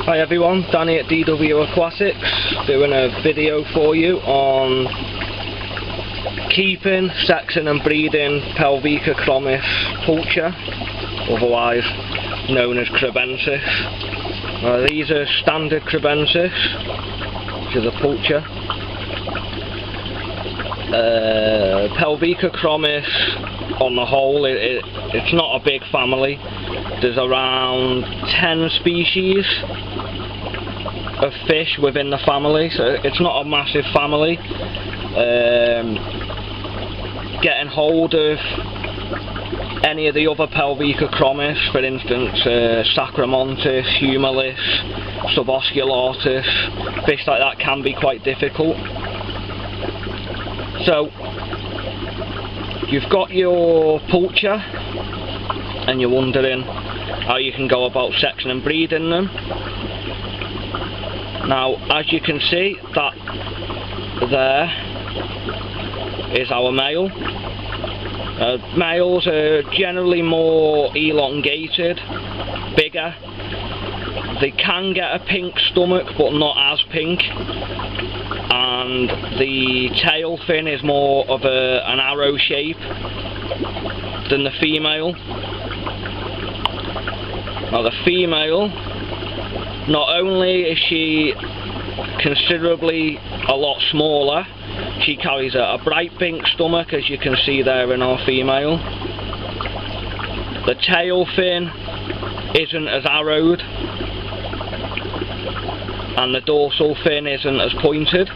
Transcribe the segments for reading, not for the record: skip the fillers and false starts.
Hi everyone, Danny at DW Aquatics, doing a video for you on keeping, sexing and breeding Pelvicachromis Pulcher, otherwise known as Kribensis. These are standard Kribensis, which is a Pulcher. Pelvicachromis, on the whole, it's not a big family. There's around 10 species of fish within the family, so it's not a massive family. Getting hold of any of the other Pelvicachromis, for instance Sacramontis, Humilis, Subosculatus, fish like that can be quite difficult. So you've got your Pulcher and you're wondering how you can go about sexing and breeding them. Now, as you can see, that there is our male. Males are generally more elongated, bigger. They can get a pink stomach, but not as pink. And the tail fin is more of an arrow shape than the female. Now the female, not only is she considerably a lot smaller, she carries a bright pink stomach, as you can see there in our female. The tail fin isn't as arrowed, and the dorsal fin isn't as pointed.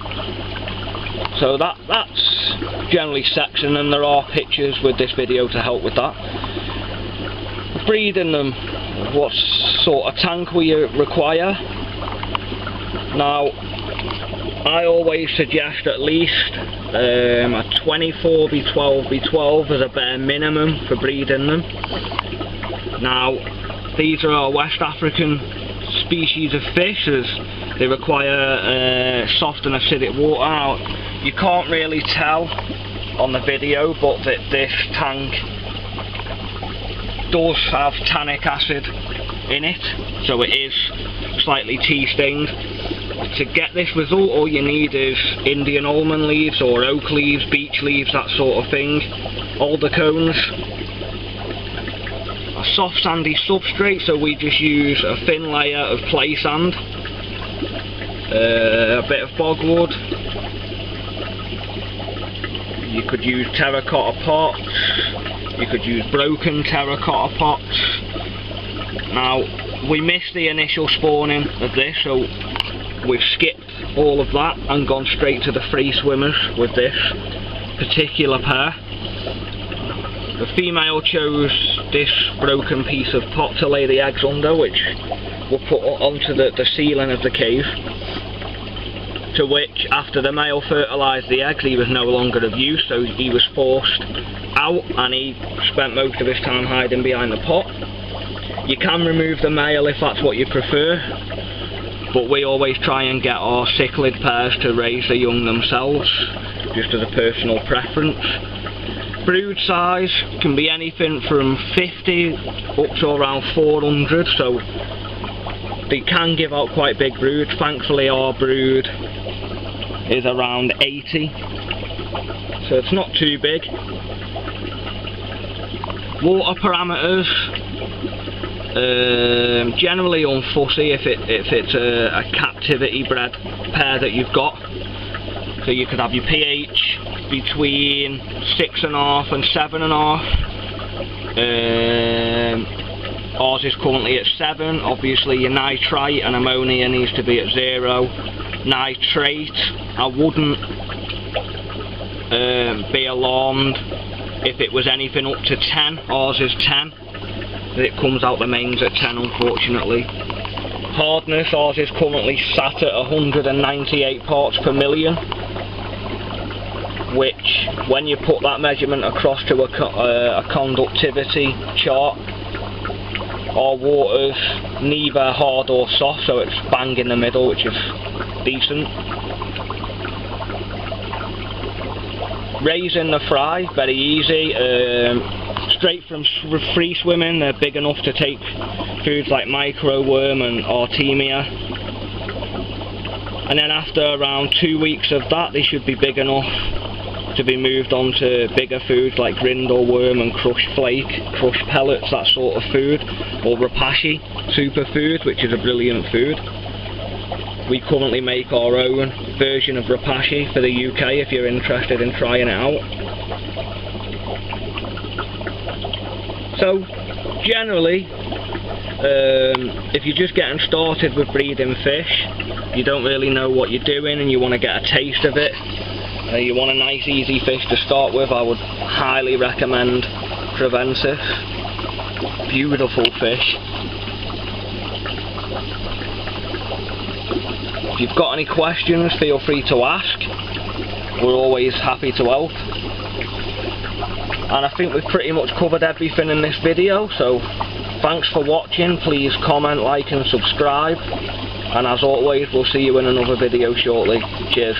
So that's generally sexing, and there are pictures with this video to help with that. Breeding them, what sort of tank will you require? Now, I always suggest at least a 24x12x12 as a bare minimum for breeding them. Now, these are our West African species of fish, as they require soft and acidic water. Now, you can't really tell on the video, but that this tank does have tannic acid in it, so it is slightly tea stained. To get this result, all you need is Indian almond leaves or oak leaves, beech leaves, that sort of thing, alder cones, a soft sandy substrate, so we just use a thin layer of clay sand, a bit of bogwood. You could use terracotta pots, you could use broken terracotta pots. Now, we missed the initial spawning of this, so we've skipped all of that and gone straight to the free swimmers with this particular pair. The female chose this broken piece of pot to lay the eggs under, which we'll put onto the ceiling of the cave, to which, after the male fertilised the eggs, he was no longer of use, so he was forced out and he spent most of his time hiding behind the pot. You can remove the male if that's what you prefer, but we always try and get our cichlid pairs to raise the young themselves, just as a personal preference. Brood size can be anything from 50 up to around 400, so they can give out quite big broods. Thankfully our brood is around 80, so it's not too big. Water parameters, generally unfussy if it's a captivity bred pair that you've got. So you could have your pH between 6.5 and 7.5. Ours is currently at 7. Obviously your nitrite and ammonia needs to be at 0. Nitrate, I wouldn't be alarmed if it was anything up to 10. Ours is 10. It comes out the mains at 10, unfortunately. Hardness, ours is currently sat at 198 parts per million, which, when you put that measurement across to a conductivity chart, our water's neither hard or soft, so it's bang in the middle, which is decent. Raising the fry, very easy. straight from free swimming, they're big enough to take foods like microworm and artemia. And then after around 2 weeks of that, they should be big enough to be moved on to bigger foods like grindleworm and crush flake, crush pellets, that sort of food, or rapashi superfood, which is a brilliant food. We currently make our own version of rapashi for the UK if you're interested in trying it out. So generally, if you're just getting started with breeding fish, you don't really know what you're doing and you want to get a taste of it, you want a nice easy fish to start with, I would highly recommend Kribensis. Beautiful fish. If you've got any questions, feel free to ask. We're always happy to help. And I think we've pretty much covered everything in this video, so thanks for watching. Please comment, like and subscribe. And as always, we'll see you in another video shortly. Cheers.